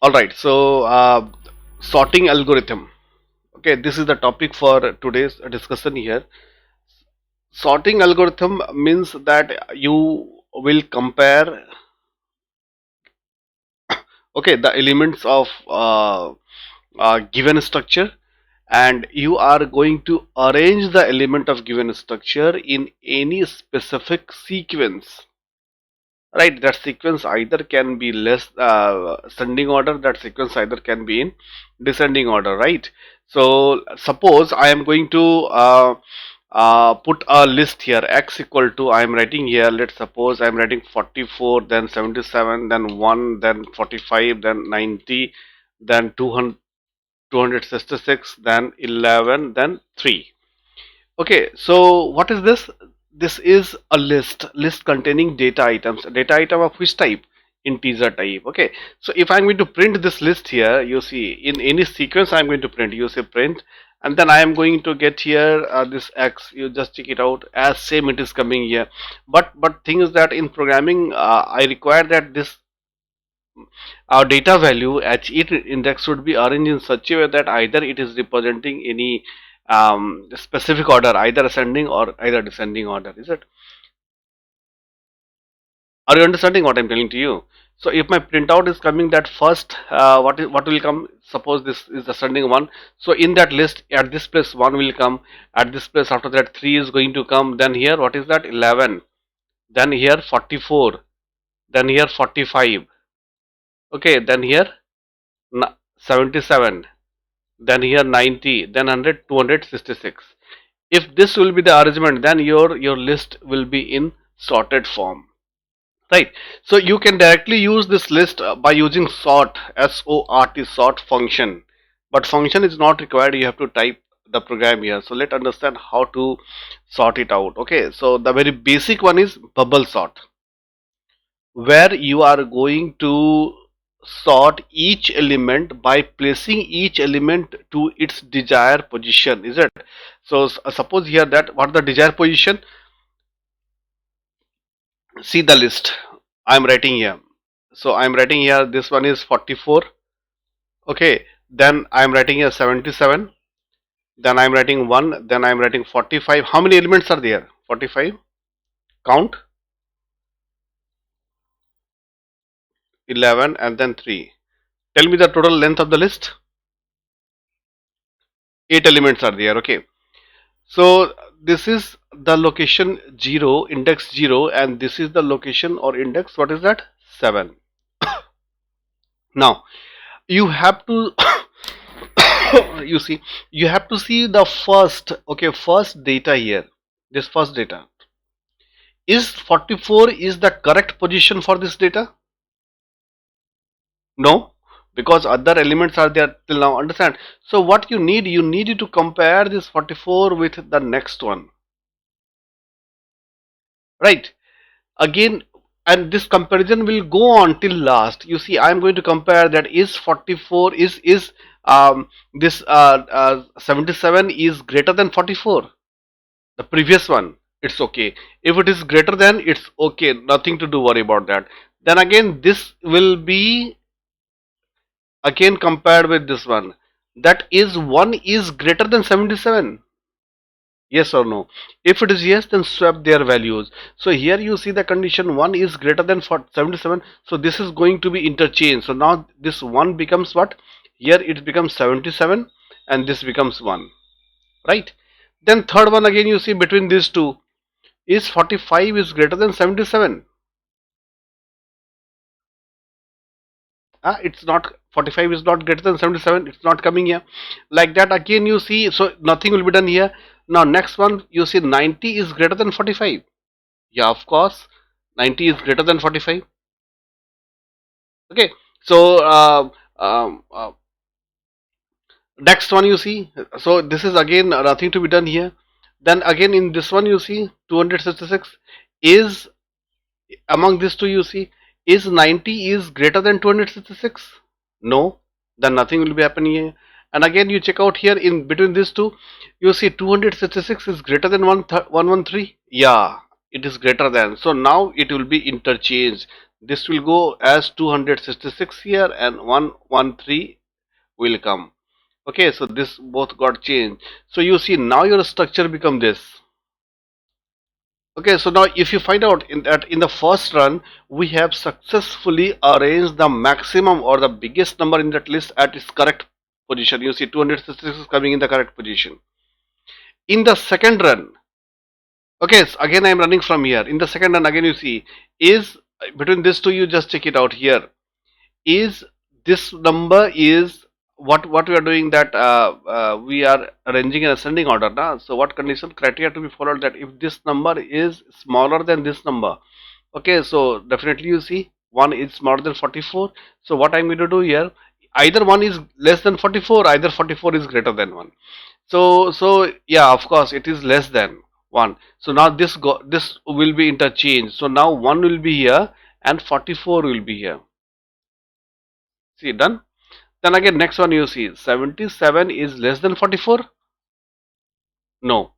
All right, so sorting algorithm. Okay, this is the topic for today's discussion here. Sorting algorithm means that you will compare, okay, the elements of given structure, and you are going to arrange the element of given structure in any specific sequence. Right, that sequence either can be less ascending order, that sequence either can be in descending order, right? So suppose I am going to put a list here, x equal to, I am writing here, let's suppose I am writing 44, then 77, then 1, then 45, then 90, then 200, 266, then 11, then 3. Okay, so what is this? This is a list containing data items. Data item of which type? Integer type. Okay, so if I'm going to print this list here, you see in any sequence I'm going to print, you say print, and then I am going to get here this x. You just check it out as same it is coming here. But thing is that in programming I require that this our data value at each index should be arranged in such a way that either it is representing any specific order, either ascending or either descending order. Is it? Are you understanding what I'm telling to you? So if my printout is coming that first, what will come? Suppose this is ascending one. So in that list, at this place one will come. At this place after that 3 is going to come. Then here what is that? 11. Then here 44. Then here 45. Okay. Then here 77. Then here 90, then 100, 266. If this will be the arrangement, then your list will be in sorted form, right? So you can directly use this list by using sort, sort, sort function, but function is not required. You have to type the program here. So let's understand how to sort it out. Okay, so the very basic one is bubble sort, where you are going to sort each element by placing each element to its desired position. Is it? So suppose here that what the desired position, see the list I am writing here. So I am writing here, this one is 44. Okay, then I am writing here 77, then I am writing 1, then I am writing 45. How many elements are there? 45. Count. 11 and then 3. Tell me the total length of the list. 8 elements are there. Okay, so this is the location 0, index 0, and this is the location or index, what is that? 7. Now you have to you see, you have to see the first, okay, first data here. This first data is 44 is the correct position for this data? No, because other elements are there till now. Understand? So what you need to compare this 44 with the next one, right? Again, and this comparison will go on till last. You see, I am going to compare that is 44 is this 77 is greater than 44, the previous one. It's okay. If it is greater than, it's okay, nothing to do, worry about that. Then again this will be again compared with this one, that is 1 is greater than 77. Yes or no? If it is yes, then swap their values. So here you see the condition 1 is greater than 77. So this is going to be interchanged. So now this 1 becomes what? Here it becomes 77 and this becomes 1. Right? Then third one again you see between these two is 45 is greater than 77. It's not, 45 is not greater than 77. It's not coming here. Like that again you see, so nothing will be done here. Now next one you see 90 is greater than 45. Yeah, of course 90 is greater than 45. Okay, so next one you see, so this is again nothing to be done here. Then again in this one you see 266 is, among these two you see, is 90 is greater than 266? No, then nothing will be happening here. And again you check out here in between these two, you see 266 is greater than 113. Yeah, it is greater than. So now it will be interchanged. This will go as 266 here, and 113 will come. Okay, so this both got changed. So you see now your structure become this. Okay, so now if you find out in that in the first run we have successfully arranged the maximum or the biggest number in that list at its correct position. You see 266 is coming in the correct position. In the second run, okay, so again I am running from here. In the second run again you see is between these two, you just check it out here. Is this number is what we are doing, that we are arranging in ascending order now. So what condition criteria to be followed, that if this number is smaller than this number, okay, so definitely you see one is smaller than 44. So what I'm going to do here, either one is less than 44, either 44 is greater than 1. So yeah, of course it is less than 1. So now this will be interchanged. So now 1 will be here and 44 will be here. See, done. Then again next one you see 77 is less than 44. No.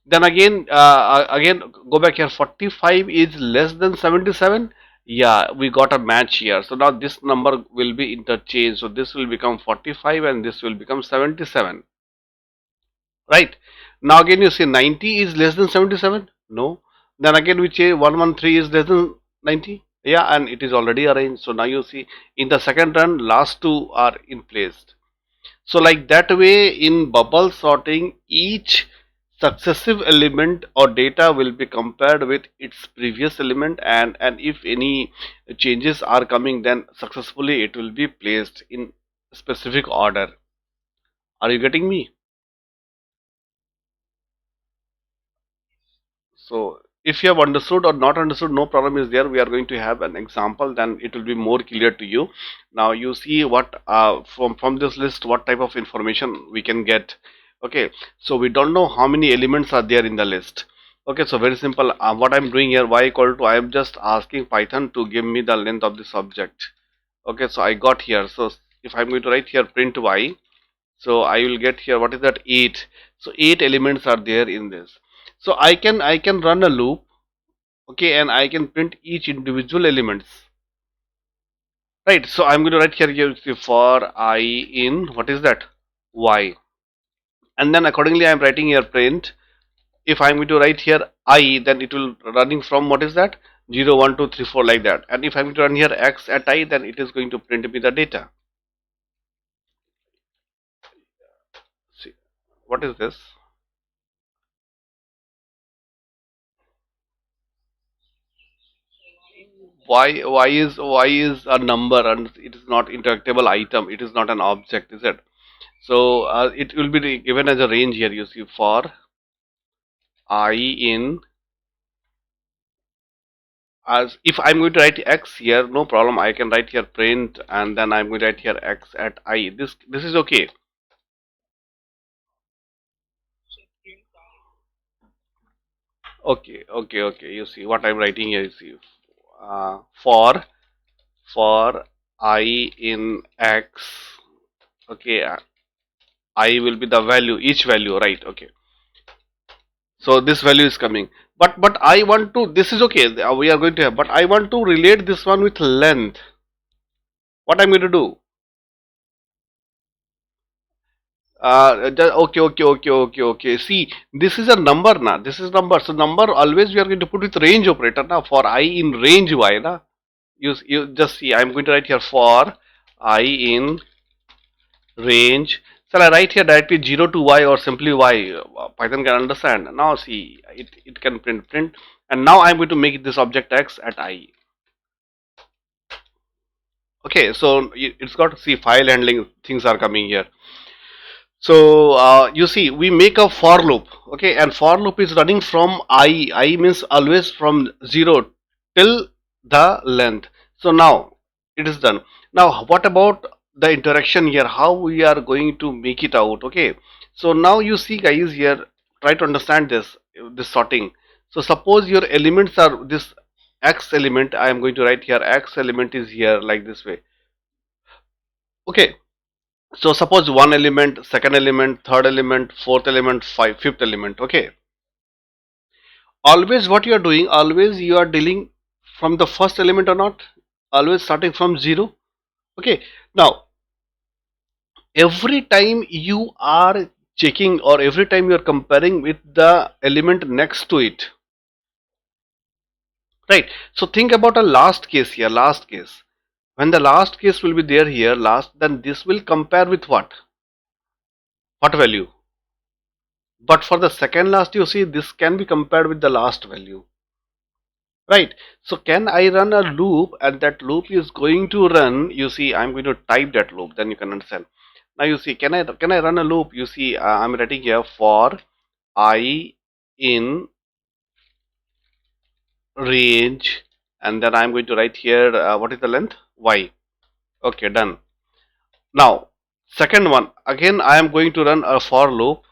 Then again go back here, 45 is less than 77. Yeah, we got a match here. So now this number will be interchanged. So this will become 45 and this will become 77. Right. Now again you say 90 is less than 77. No. Then again we say 113 is less than 90. Yeah, and it is already arranged. So now you see in the second run last two are in place. So like that way in bubble sorting, each successive element or data will be compared with its previous element, and if any changes are coming, then successfully it will be placed in specific order. Are you getting me? So if you have understood or not understood, no problem is there. We are going to have an example, then it will be more clear to you. Now you see what from this list, what type of information we can get. Okay, so we don't know how many elements are there in the list. Okay, so very simple. What I'm doing here, y equal to, I am just asking Python to give me the length of this object. Okay, so I got here. So if I'm going to write here print y, so I will get here, what is that, 8. So 8 elements are there in this. So I can run a loop, okay, and I can print each individual elements, right? So I'm going to write here for I in, what is that, y, and then accordingly I'm writing here print. If I'm going to write here I, then it will running from, what is that, 0 1 2 3 4 like that. And if I'm going to run here x at I, then it is going to print me the data. See, what is this? Why is a number and it is not interactable item, it is not an object, is it? So it will be given as a range here. You see for I in, as if I'm going to write x here, no problem, I can write here print, and then I'm going to write here x at I. This is okay. Okay, you see what I'm writing here. You see for I in x, okay, I will be the value, each value, right? Okay, so this value is coming, but I want to, this is okay, we are going to have, but I want to relate this one with length. What I'm going to do, okay, see, this is a number now, this is number, so number always we are going to put with range operator now. For I in range y na, you just see, I'm going to write here for I in range. Shall I write here directly 0 to y or simply y? Python can understand. Now see, it can print, and now I'm going to make this object x at I. Okay, so it's got, see, file handling things are coming here. So you see, we make a for loop, okay, and for loop is running from I. I means always from 0 till the length. So now it is done. Now what about the interaction here? How we are going to make it out? Okay, so now you see, guys, here, try to understand this sorting. So suppose your elements are this x element. I am going to write here x element is here like this way. Okay, so suppose one element, second element, third element, fourth element, fifth element. Okay, always what you are doing, always you are dealing from the first element or not? always starting from 0. Okay, now every time you are checking or every time you are comparing with the element next to it, right? So think about a last case here, last case. When the last case will be there here, last, then this will compare with what? What value? But for the second last, you see, this can be compared with the last value, right? So can I run a loop, and that loop is going to run, you see, I'm going to type that loop, then you can understand. Now you see, can I run a loop? You see, I'm writing here for I in range, and then I'm going to write here what is the length? Y. Okay, done. Now, second one, again I am going to run a for loop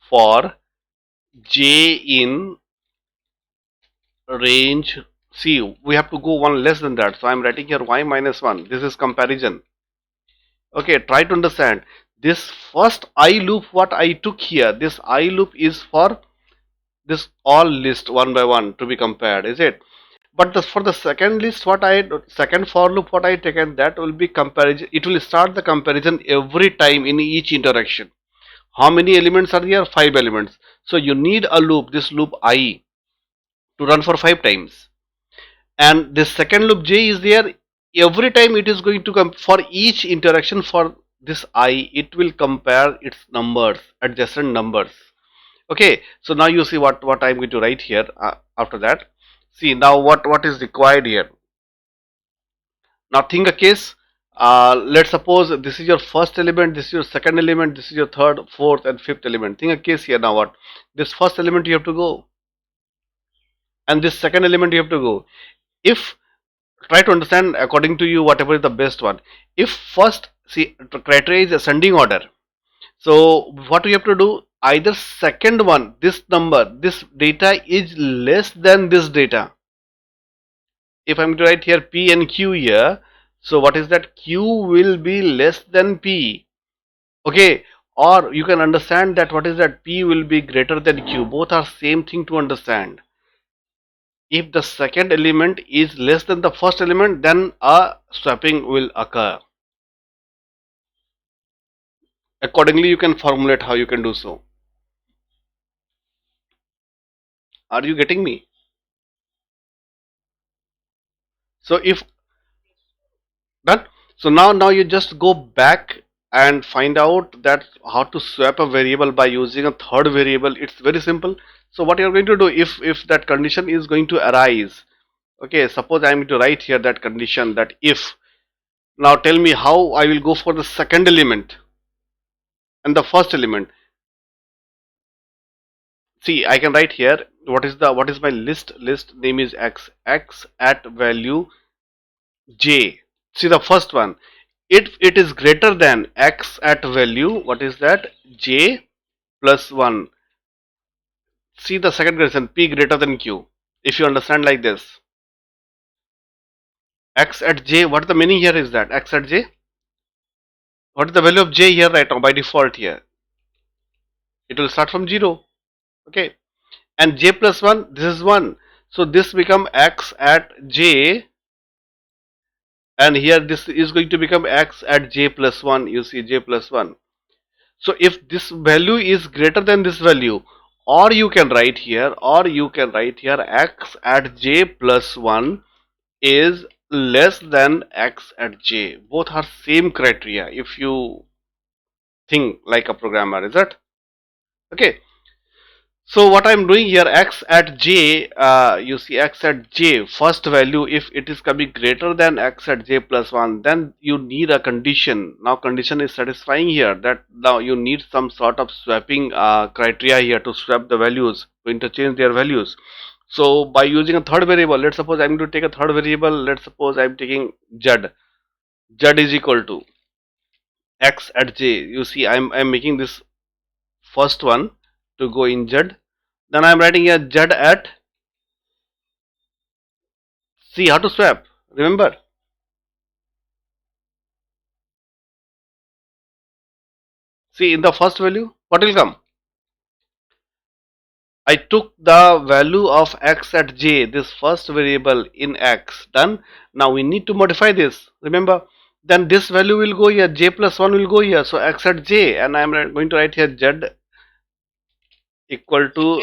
for j in range. See, we have to go one less than that, so I'm writing here y minus 1. This is comparison. Okay, try to understand. This first I loop what I took here, this I loop is for this all list one by one to be compared, is it? But for the second list, what I second for loop what I taken, that will be comparison. It will start the comparison every time in each interaction. How many elements are there? 5 elements. So you need a loop, this loop I, to run for 5 times. And this second loop j is there. Every time it is going to come for each interaction for this I, it will compare its numbers, adjacent numbers. Okay, so now you see what I'm going to write here after that. See now what is required here. Now think a case. Let's suppose this is your first element, this is your second element, this is your third, fourth, and fifth element. Think a case here. Now what? This first element you have to go, and this second element you have to go. If try to understand according to you whatever is the best one. If first see criteria is ascending order, so what we have to do? Either second one, this number, this data is less than this data. If I'm to write here P and Q here, so what is that? Q will be less than P. Okay, or you can understand that what is that? P will be greater than Q. Both are same thing to understand. If the second element is less than the first element, then a swapping will occur. Accordingly, you can formulate how you can do so. Are you getting me? So if done, so now you just go back and find out that how to swap a variable by using a third variable. It's very simple. So what you're going to do, if that condition is going to arise, okay, suppose I'm going to write here that condition, that if, now tell me how I will go for the second element and the first element. See, I can write here what is my list name is x at value j. See the first one, if it is greater than x at value, what is that? J plus 1. See the second condition, p greater than q. If you understand like this, x at j, what the meaning here is that x at j, what is the value of j here right now by default here? It will start from 0. Okay, and j plus 1, this is 1. So this become x at j, and here this is going to become x at j plus 1. You see j plus 1. So if this value is greater than this value, or you can write here, x at j plus 1 is less than x at j. Both are same criteria if you think like a programmer, is it? Okay. So what I'm doing here, x at j, you see x at j, first value, if it is coming greater than x at j plus 1, then you need a condition. Now condition is satisfying here, that now you need some sort of swapping criteria here to swap the values, to interchange their values. So by using a third variable, let's suppose I'm going to take a third variable, let's suppose I'm taking z. Z is equal to x at j. You see I'm making this first one to go in z. Then I'm writing a z at, see how to swap. Remember, see in the first value, what will come? I took the value of x at j, this first variable in x. Done. Now we need to modify this. Remember, then this value will go here, j plus 1 will go here. So x at j, and I'm going to write here z equal to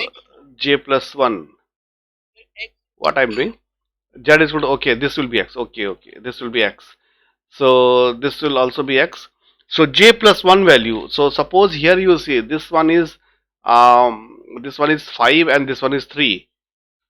j plus 1. What I'm doing? Z is equal to, okay, this will be x. Okay, okay, this will be x. So this will also be x. So j plus 1 value. So suppose here you see this one is 5 and this one is 3.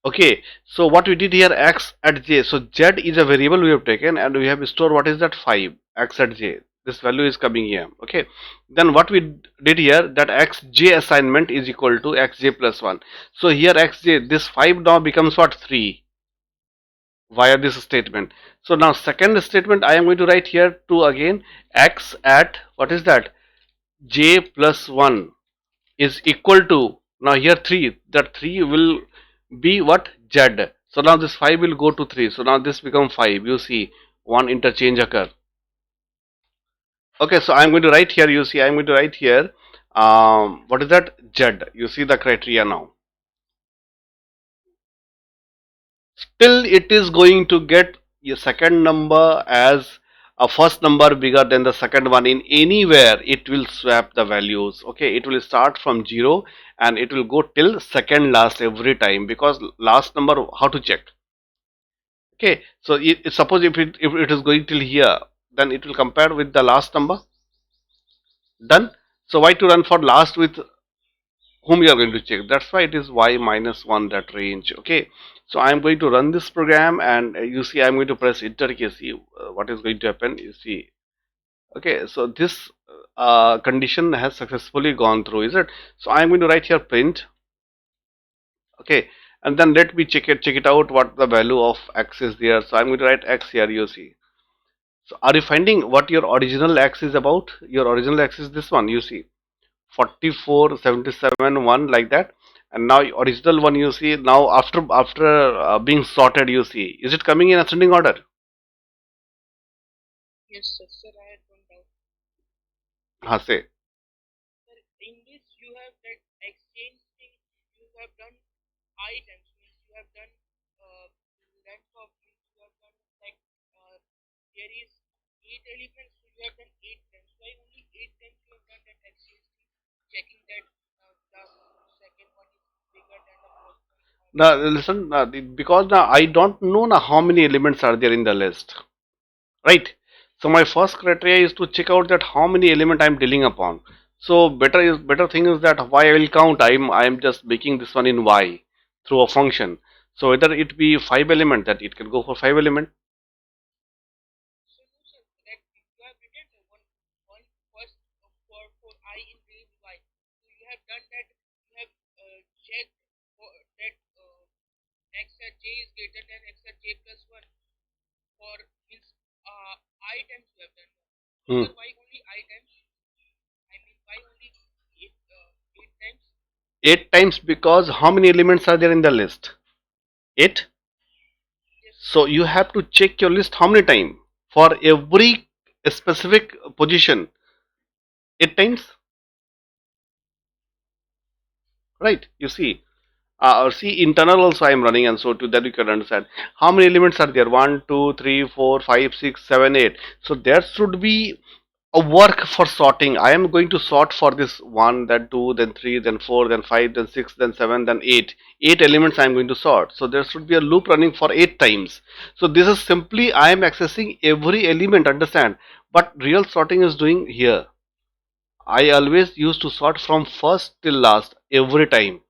Okay, so what we did here, x at j. So z is a variable we have taken and we have stored what is that 5 x at j. This value is coming here. Okay, then what we did here, that xj assignment is equal to xj plus 1. So here xj, this 5 now becomes what, 3 via this statement. So now second statement I am going to write here to again x at what is that, j plus 1 is equal to, now here 3, that 3 will be what, z. So now this 5 will go to 3, so now this become 5. You see one interchange occur. Okay, so I'm going to write here, you see I'm going to write here what is that, z. You see the criteria now. Still it is going to get a second number as a first number bigger than the second one. In anywhere it will swap the values. Okay, it will start from 0 and it will go till second last every time, because last number, how to check? Okay, so suppose if it is going till here, then it will compare with the last number. Done. So why to run for last with whom you are going to check? That's why it is y minus 1, that range. Okay, so I am going to run this program and you see I am going to press enter key. See what is going to happen, you see. Okay, so this condition has successfully gone through, is it? So I am going to write here print. Okay, and then let me check it out what the value of x is there. So I am going to write x here, you see. So are you finding what your original x is about? Your original x is this one, you see, 44, 77, 1, like that. And now original one, you see, now after being sorted, you see, is it coming in ascending order? हाँ say. Now listen, because now I don't know now how many elements are there in the list, right? So my first criteria is to check out that how many element I am dealing upon. So better thing is that why I will count. I am just making this one in y through a function. So whether it be 5 element, that it can go for 5 element. Hmm. 8 times, because how many elements are there in the list? 8. So you have to check your list how many times for every specific position. 8 times, right? You see, see internal also I am running, and so to that you can understand how many elements are there. 1, 2, 3, 4, 5, 6, 7, 8. So there should be a work for sorting. I am going to sort for this 1, then 2, then 3, then 4, then 5, then 6, then 7, then 8. 8 elements I am going to sort. So there should be a loop running for 8 times. So this is simply I am accessing every element, understand? But real sorting is doing here. I always used to sort from first till last every time.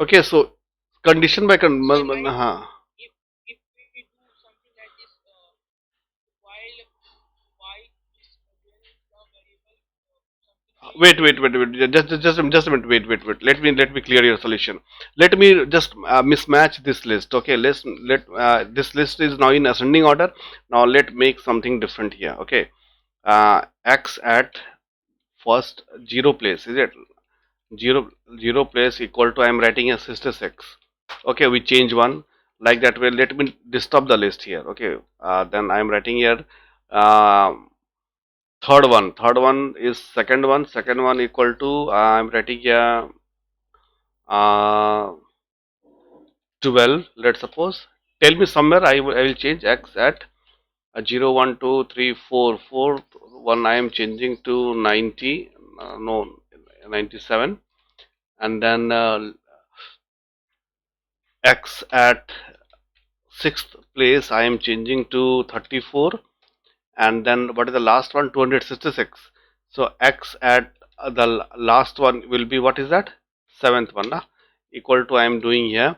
Okay, so condition by wait. Just a minute. Wait. Let me clear your solution. Let me just mismatch this list. Okay, let this list is now in ascending order. Now let make something different here. Okay, x at first 0 place, is it? 0 place equal to, I am writing as sister 6. Okay, we change one like that way. Let me disturb the list here. Okay, then I am writing here uh, third one is second one equal to, I am writing here uh, 12, let's suppose. Tell me somewhere I will change x at 0, 1, 2, 3, 4, 4, 1 I am changing to 90, no, 97, and then x at 6th place I am changing to 34, and then what is the last one? 266. So x at the last one will be, what is that? 7th one, equal to, I am doing here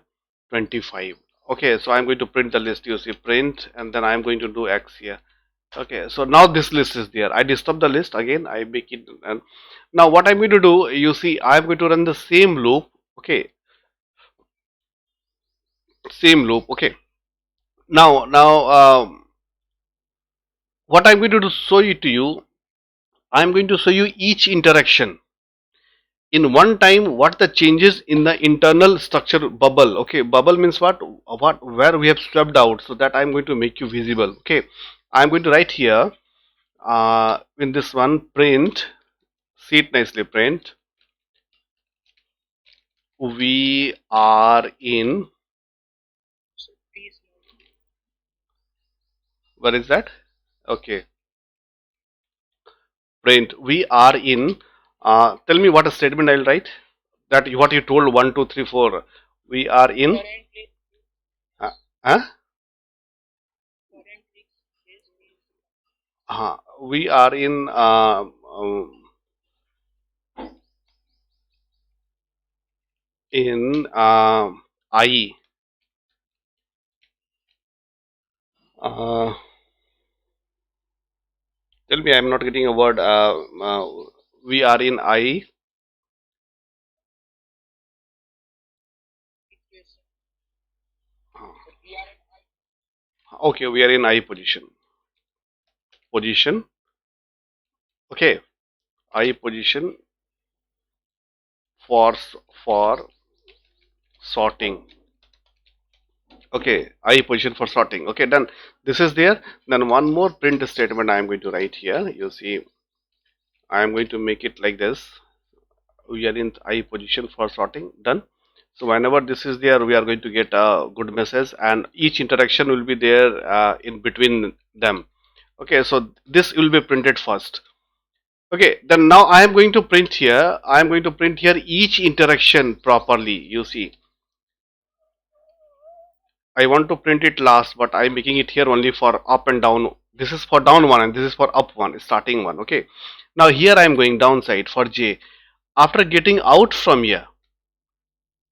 25. Okay, so I'm going to print the list. You see, print, and then I'm going to do x here. Okay, so now this list is there. I disturb the list again. I make it, and now what I'm going to do, you see, I'm going to run the same loop. Okay, same loop. Okay, now what I'm going to do, show it to you. I'm going to show you each interaction in one time, what the changes in the internal structure bubble. Okay, bubble means what, where we have swept out, so that I'm going to make you visible. Okay, I'm going to write here in this one, print, see it nicely, print, we are in, where is that? Okay, print, we are in, tell me what a statement I'll write, that what you told, 1 2 3 4, we are in, uh, huh? We are in I. Uh, tell me, I'm not getting a word. We are in I. Okay, we are in I position. Position. Okay, I position for for sorting. Okay, I position for sorting. Okay, done. This is there. Then one more print statement I am going to write here. You see, I am going to make it like this. We are in I position for sorting. Done. So whenever this is there, we are going to get a good message, and each interaction will be there in between them. Okay, so this will be printed first. Okay, then now I am going to print here. I am going to print here each interaction properly. You see, I want to print it last, but I am making it here only for up and down. This is for down one, and this is for up one, starting one. Okay, now here I am going downside for J. After getting out from here,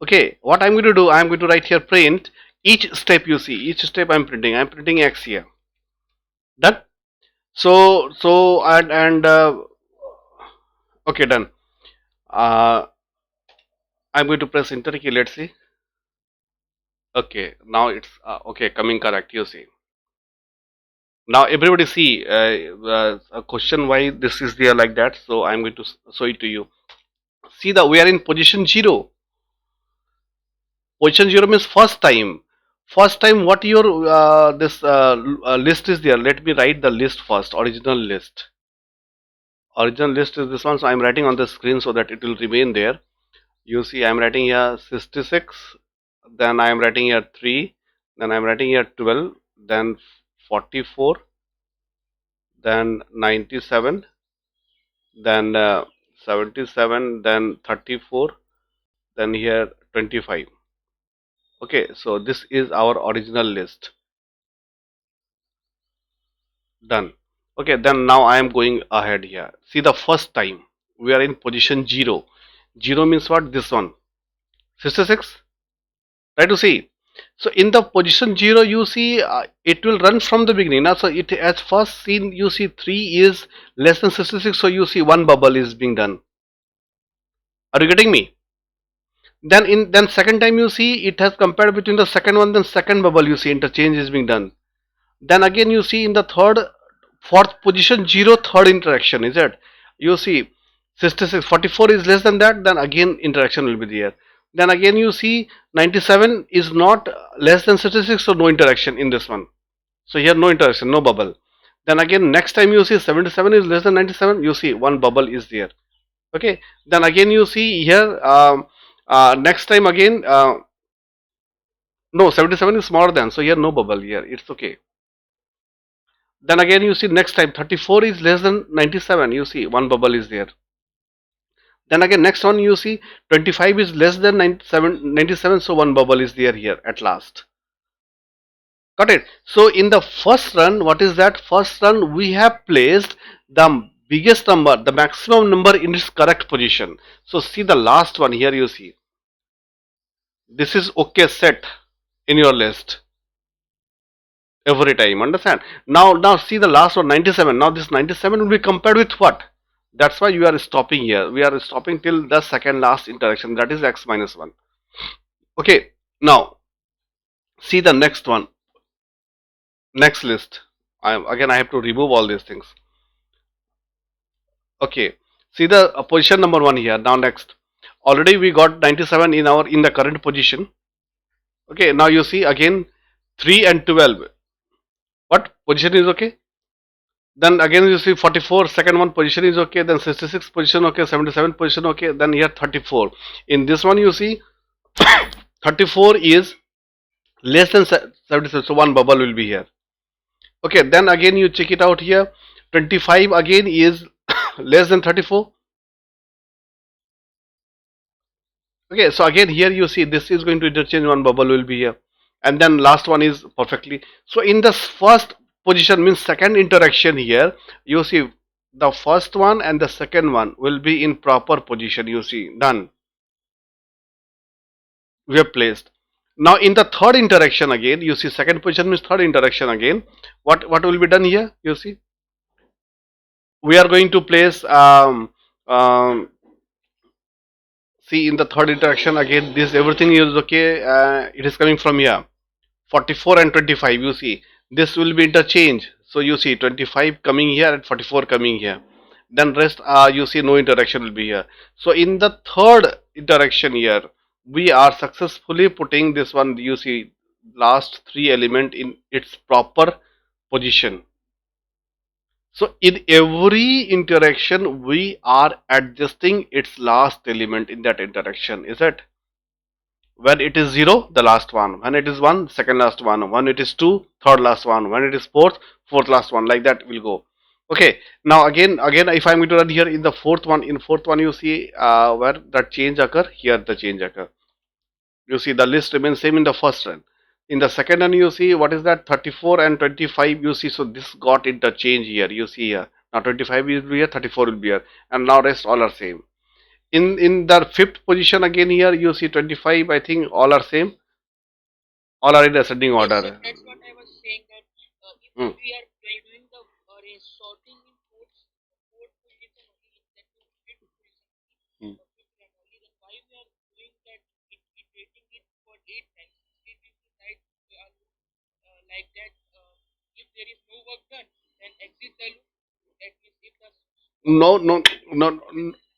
okay, what I'm going to do, I'm going to write here print each step. You see, each step I'm printing X here. Done. So and okay, done. I'm going to press enter key. Let's see. Okay, now it's okay, coming correct. You see. Now everybody see a question why this is there like that. So I'm going to show it to you. See, that we are in position 0. Position 0 means first time. First time, what your this list is there. Let me write the list first. Original list. Original list is this one. So I'm writing on the screen so that it will remain there. You see, I'm writing here 66. Then I'm writing here 3. Then I'm writing here 12. Then 44. Then 97. Then 77. Then 34. Then here 25. Okay, so this is our original list. Done. Okay, then now I am going ahead here. See, the first time we are in position 0. 0 means what? This one. 66. Try to see. So in the position 0, you see it will run from the beginning. Now, so it as first seen, you see 3 is less than 66. So you see one bubble is being done. Are you getting me? Then second time you see it has compared between the second one, then second bubble you see interchange is being done. Then again you see in the third, fourth position 0, third interaction, is it? You see 66, 44 is less than that, then again interaction will be there. Then again you see 97 is not less than 66, so no interaction in this one. So here no interaction, no bubble. Then again next time you see 77 is less than 97, you see one bubble is there. Okay, then again you see here Next time again, no, 77 is smaller than, so here no bubble here, it's okay. Then again you see next time 34 is less than 97, you see one bubble is there. Then again next one you see 25 is less than 97, so one bubble is there here at last. Got it? So in the first run, what is that? First run we have placed the biggest number, the maximum number in its correct position. So see the last one here, you see. This is okay set in your list every time. Understand? Now see the last one, 97. Now this 97 will be compared with what? That's why you are stopping here. We are stopping till the second last interaction, that is x minus 1. Okay, now see the next one, next list. I have to remove all these things. Okay, see the position number 1 here. Now next, already we got 97 in the current position. Okay, now you see again 3 and 12. What position is okay? Then again you see 44, second one position is okay. Then 66 position okay, 77 position okay. Then here 34. In this one you see 34 is less than 77, so one bubble will be here. Okay, then again you check it out here. 25 again is less than 34. Okay, so again here you see this is going to interchange, one bubble will be here, and then last one is perfectly. So in the first position means second interaction here, you see the first one and the second one will be in proper position. You see done. We have placed. Now in the third interaction again, you see second position means third interaction again. What will be done here? You see we are going to place um, see in the third interaction again this everything is okay, it is coming from here 44 and 25, you see this will be interchange, so you see 25 coming here and 44 coming here, then rest you see no interaction will be here. So in the third interaction here we are successfully putting this one, you see last three element in its proper position. So in every interaction, we are adjusting its last element in that interaction. Is it? When it is 0, the last one. When it is 1, second last one. When it is 2, third last one. When it is fourth, fourth last one. Like that will go. Okay. Now again, if I'm going to run here in the fourth one, you see where that change occur. Here the change occur. You see the list remains same in the first run. In the second one you see what is that 34 and 25, you see, so this got interchange here, you see here. Now 25 will be here, 34 will be here, and now rest all are same. In the fifth position again here you see 25, I think all are same, all are in ascending order. Hmm. Hmm. No, no, no,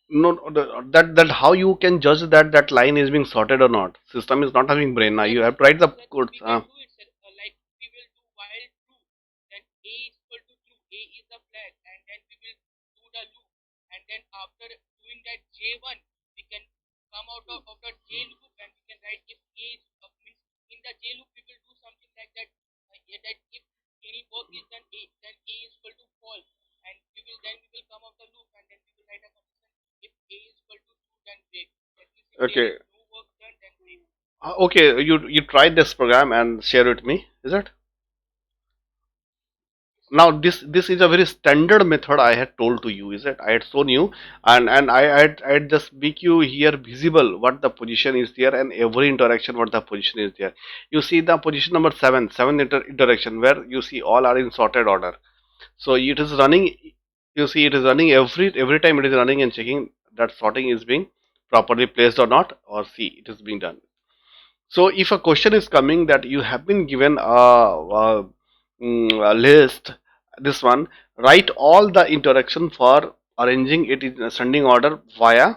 no. That how you can judge that that line is being sorted or not? System is not having brain. Now you have to write the code. Okay. Okay, you tried this program and share with me, is it? Now this is a very standard method I had told to you, is it? I had shown you, and I had just make you here visible what the position is there, and every interaction what the position is there. You see the position number 7, interaction where you see all are in sorted order. So it is running. You see it is running every time it is running and checking that sorting is being properly placed or not, or see it is being done. So if a question is coming that you have been given a list, this one, write all the interaction for arranging it in ascending order via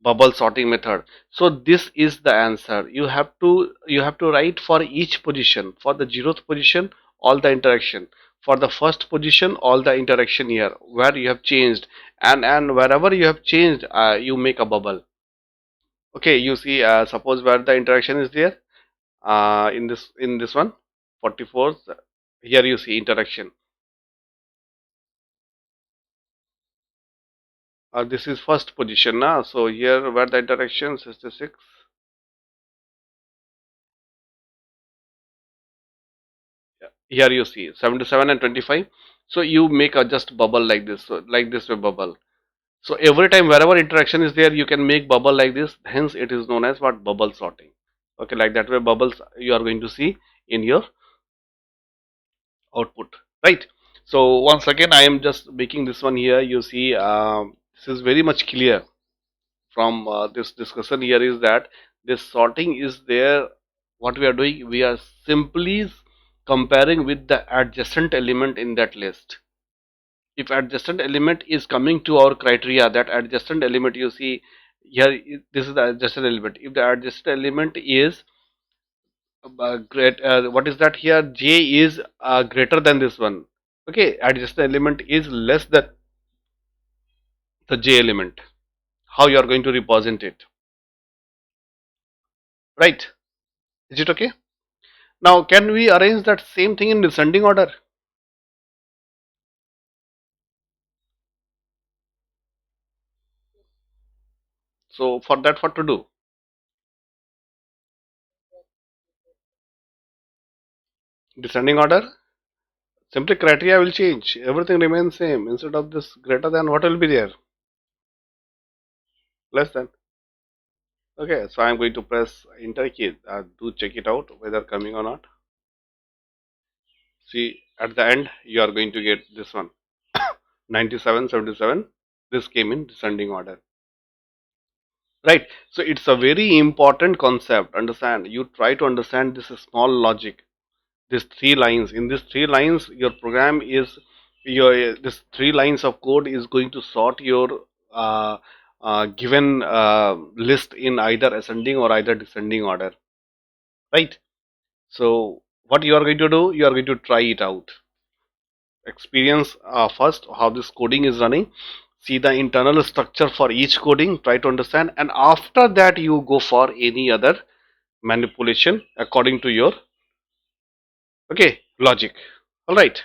bubble sorting method. So this is the answer. You have to write for each position. For the zeroth position, all the interaction. For the first position, all the interaction here where you have changed, and wherever you have changed, you make a bubble. Okay, you see, suppose where the interaction is there, in this one, 44, here you see interaction. This is first position now. So here where the interaction 66, here you see 77 and 25. So you make a just bubble like this, so like this way bubble. So every time wherever interaction is there, you can make bubble like this. Hence, it is known as what, bubble sorting. Okay, like that way bubbles you are going to see in your output, right? So once again, I am just making this one here. You see, this is very much clear from this discussion here is that this sorting is there. What we are doing, we are simply comparing with the adjacent element in that list. If adjacent element is coming to our criteria, that adjacent element you see here, this is the adjacent element. If the adjacent element is great, what is that here, j is greater than this one. Okay, adjacent element is less than the j element. How you are going to represent it, right? Is it okay? Now, can we arrange that same thing in descending order? So for that, what to do? Descending order, simply criteria will change. Everything remains same. Instead of this greater than, what will be there? Less than. Okay, so I'm going to press enter key. Do check it out whether coming or not. See, at the end, you are going to get this one 97, 77. This came in descending order. Right. So it's a very important concept. Understand? You try to understand this small logic. These three lines. In these three lines, your program is your this three lines of code is going to sort your given list in either ascending or either descending order. Right. So what you are going to do? You are going to try it out. Experience first how this coding is running. See the internal structure for each coding. Try to understand, and after that you go for any other manipulation according to your, okay, logic. All right.